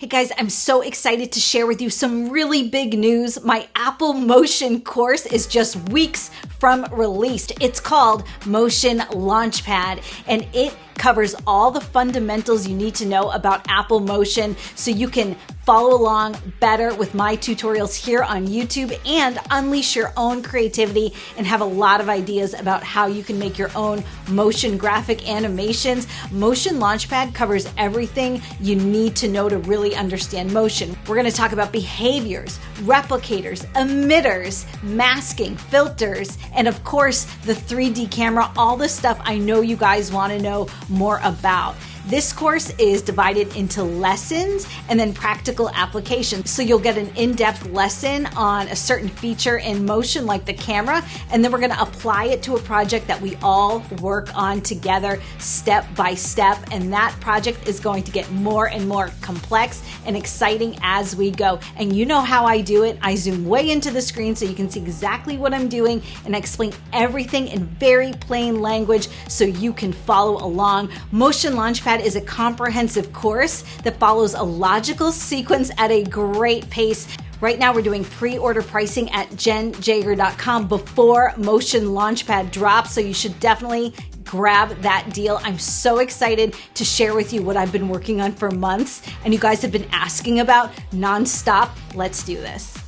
Hey guys, I'm so excited to share with you some really big news. My Apple Motion course is just weeks from release. It's called Motion Launchpad, and it covers all the fundamentals you need to know about Apple Motion so you can follow along better with my tutorials here on YouTube and unleash your own creativity and have a lot of ideas about how you can make your own motion graphic animations. Motion Launchpad covers everything you need to know to really understand motion. We're going to talk about behaviors, replicators, emitters, masking, filters, and of course the 3D camera, all the stuff I know you guys want to know more about. This course is divided into lessons and then practical applications. So you'll get an in-depth lesson on a certain feature in motion like the camera, and then we're going to apply it to a project that we all work on together step by step. And that project is going to get more and more complex and exciting as we go. And you know how I do it. I zoom way into the screen so you can see exactly what I'm doing, and I explain everything in very plain language so you can follow along. Motion Launchpad is a comprehensive course that follows a logical sequence at a great pace. Right now we're doing pre-order pricing at JennJager.com before Motion Launchpad drops, so you should definitely grab that deal. I'm so excited to share with you what I've been working on for months and you guys have been asking about nonstop. Let's do this.